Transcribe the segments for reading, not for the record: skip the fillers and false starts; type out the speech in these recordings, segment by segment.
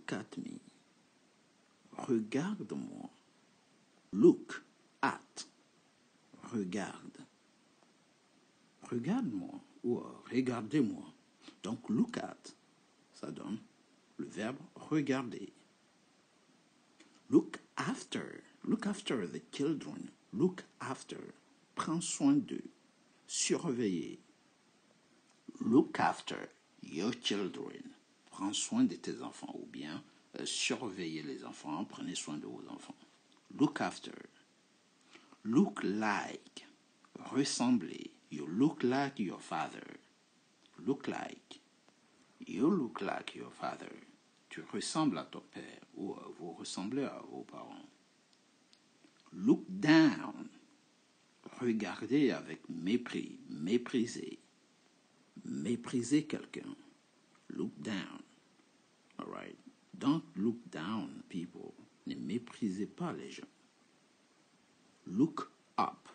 Look at me. Regarde-moi. Look at. Regarde. Regarde-moi ou regardez-moi. Donc, look at, ça donne le verbe regarder. Look after. Look after the children. Look after. Prends soin d'eux. Surveiller. Look after your children. Prends soin de tes enfants ou bien surveiller les enfants. Prenez soin de vos enfants. Look after. Look like. Ressembler. You look like your father. Look like. You look like your father. Tu ressembles à ton père ou vous ressemblez à vos parents. Look down. Regarder avec mépris, mépriser. Mépriser quelqu'un. Look down. All right. Don't look down, people. Ne méprisez pas les gens. Look up.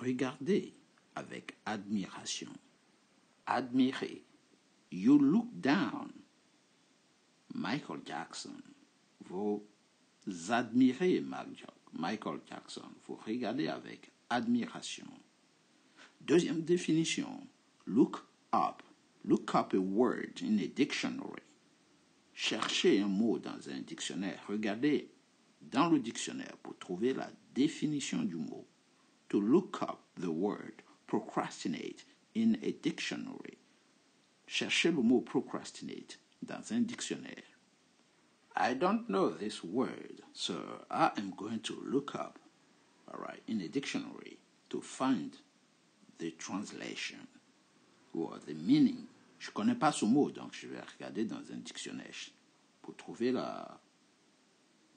Regardez avec admiration. Admirer. You look down. Michael Jackson. Vous admirez Michael Jackson. Vous regardez avec admiration. Deuxième définition. Look up. Look up a word in a dictionary. Cherchez un mot dans un dictionnaire. Regardez dans le dictionnaire pour trouver la définition du mot. To look up the word procrastinate in a dictionary. Cherchez le mot procrastinate dans un dictionnaire. I don't know this word, so I am going to look up, all right, in a dictionary to find the translation or the meaning. Je ne connais pas ce mot, donc je vais regarder dans un dictionnaire pour trouver la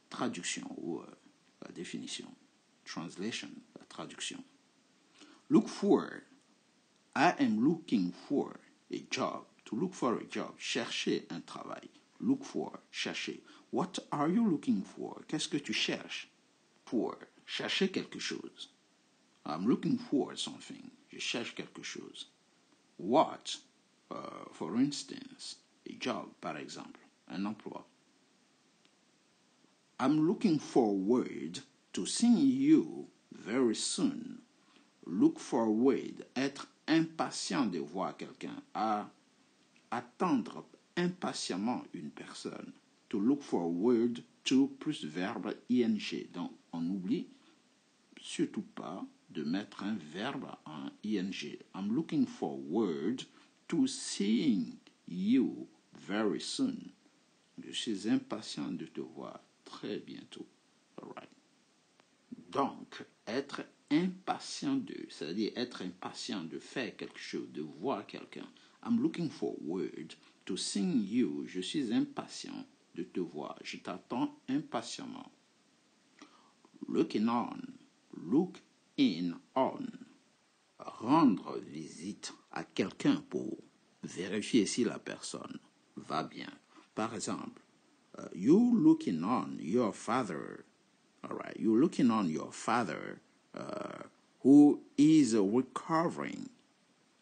traduction ou la définition. Translation, la traduction. Look for. I am looking for a job. To look for a job. Chercher un travail. Look for. Chercher. What are you looking for? Qu'est-ce que tu cherches? For. Chercher quelque chose. I'm looking for something. Je cherche quelque chose. What? For instance, a job, par exemple. Un emploi. I'm looking forward to seeing you very soon. Look forward, être impatient de voir quelqu'un, à attendre impatiemment une personne. To look forward to plus verbe ing. Donc, on n'oublie surtout pas de mettre un verbe en ing. I'm looking forward to seeing you very soon. Je suis impatient de te voir très bientôt. All right. Donc, être impatient de, c'est-à-dire être impatient de faire quelque chose, de voir quelqu'un. I'm looking forward to seeing you. Je suis impatient de te voir. Je t'attends impatiemment. Looking on. Look in on. Rendre visite à quelqu'un pour vérifier si la personne va bien. Par exemple, you looking on your father. All right, you looking on your father who is recovering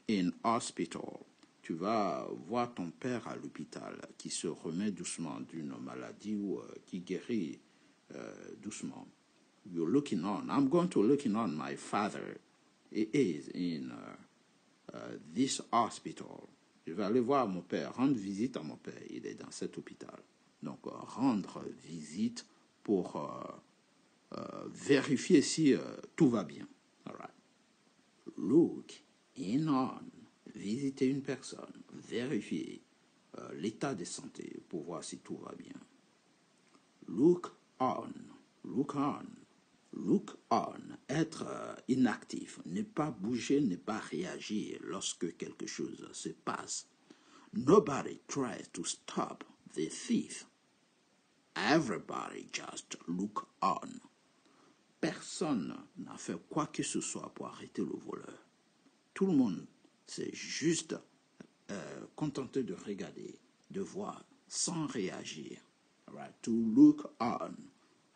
in hospital. Tu vas voir ton père à l'hôpital qui se remet doucement d'une maladie ou qui guérit doucement. You're looking on. I'm going to looking on my father. He is in this hospital. Je vais aller voir mon père, rendre visite à mon père. Il est dans cet hôpital. Donc, rendre visite pour vérifier si tout va bien. All right. Look in on. Visiter une personne. Vérifier l'état de santé pour voir si tout va bien. Look on. Look on. Look on. Être inactif. Ne pas bouger, ne pas réagir lorsque quelque chose se passe. Nobody tries to stop the thief. Everybody just look on. Personne n'a fait quoi que ce soit pour arrêter le voleur. Tout le monde s'est juste contenté de regarder, de voir, sans réagir. Right? To look on.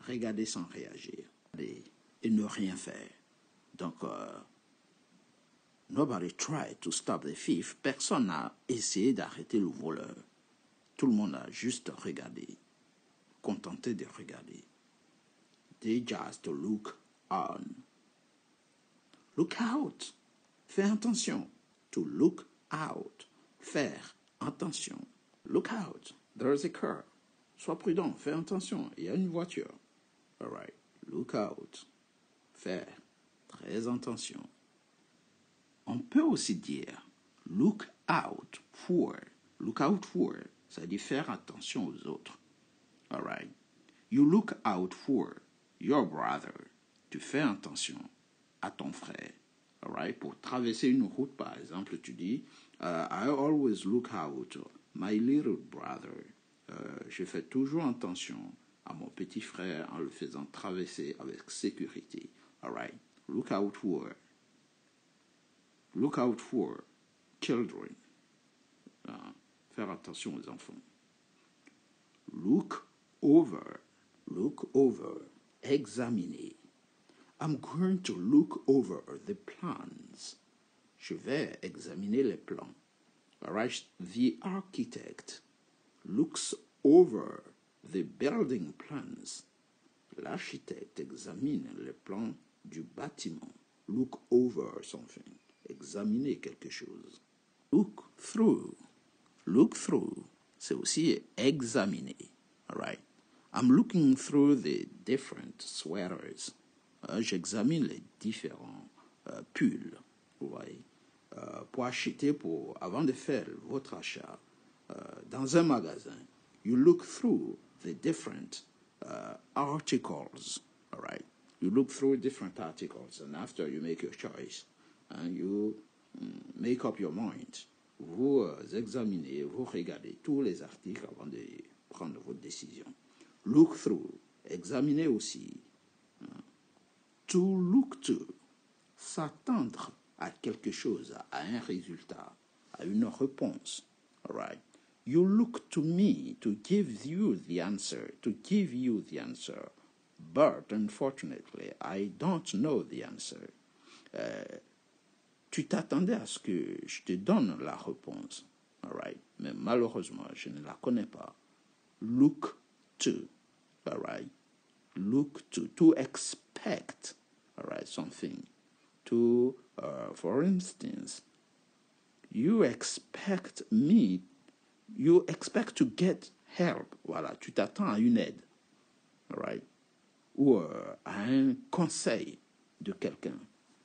Regarder sans réagir. Et ne rien faire. Donc, nobody tried to stop the thief. Personne n'a essayé d'arrêter le voleur. Tout le monde a juste regardé, contenté de regarder. They just look on. Look out. Fais attention. To look out. Faire attention. Look out. There's a car. Sois prudent. Fais attention. Il y a une voiture. All right. Look out. Faire très attention. On peut aussi dire look out for. Look out for, ça dit faire attention aux autres. All right. You look out for your brother. Tu fais attention à ton frère. All right. Pour traverser une route, par exemple, tu dis I always look out my little brother. Je fais toujours attention à mon petit frère en le faisant traverser avec sécurité. All right. Look out for. Look out for children. Faire attention aux enfants. Look over. Look over. Examiner. I'm going to look over the plans. Je vais examiner les plans. All right. The architect looks over the building plans. L'architecte examine les plans du bâtiment. Look over something. Examiner quelque chose. Look through. Look through, c'est aussi examiner. All right. I'm looking through the different sweaters. J'examine les différents pulls. Ouais. Pour acheter, avant de faire votre achat dans un magasin, you look through the different articles. All right. You look through different articles, and after you make your choice, and you make up your mind. Vous examinez, vous regardez tous les articles avant de prendre votre décision. Look through, examinez aussi. To look to, s'attendre à quelque chose, à un résultat, à une réponse. All right. You look to me to give you the answer, But unfortunately, I don't know the answer. Tu t'attendais à ce que je te donne la réponse. All right. Mais malheureusement, je ne la connais pas. Look to. All right. Look to. To expect. All right. Something. To, for instance, you expect me. You expect to get help. Voilà. Tu t'attends à une aide. All right. Ou à un conseil de quelqu'un.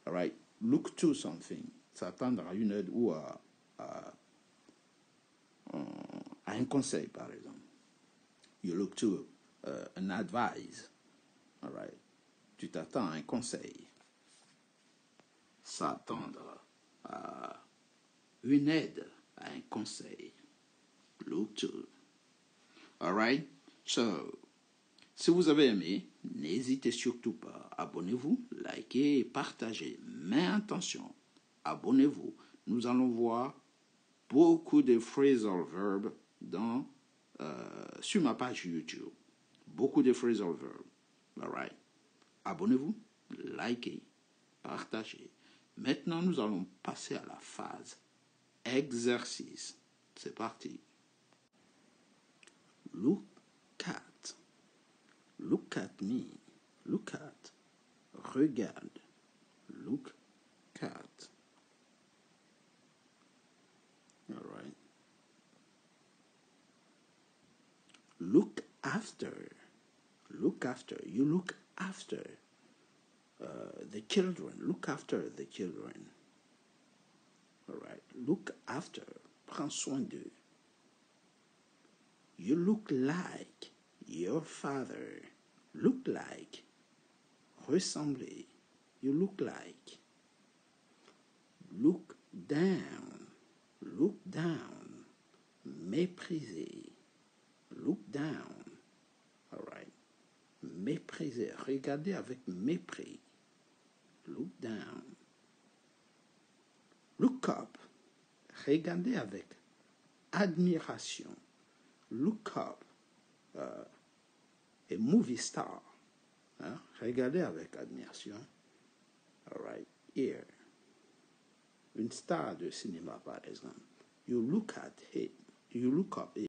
All right. Look to something, s'attendre à une aide ou à un conseil, par exemple. You look to an advice. All right. Tu t'attends à un conseil. S'attendre à une aide, à un conseil. Look to. All right. So, si vous avez aimé, n'hésitez surtout pas. Abonnez-vous, likez et partagez. Mais attention, abonnez-vous. Nous allons voir beaucoup de phrasal verbs sur ma page YouTube. Beaucoup de phrasal verbs. All right. Abonnez-vous, likez, partagez. Maintenant, nous allons passer à la phase exercice. C'est parti. Look at. Look at me. Look at. Regarde. Look at. All right. Look after. Look after. You look after the children. Look after the children. All right. Look after. Prends soin d'eux. You look like your father. Look like. Ressembler. You look like. Look down. Look down. Mépriser. Look down. All right. Mépriser. Regardez avec mépris. Look down. Look up. Regardez avec admiration. Look up. A movie star. Hein? Regardez avec admiration. All right. Here. Une star de cinéma, par exemple. You look at him. You look up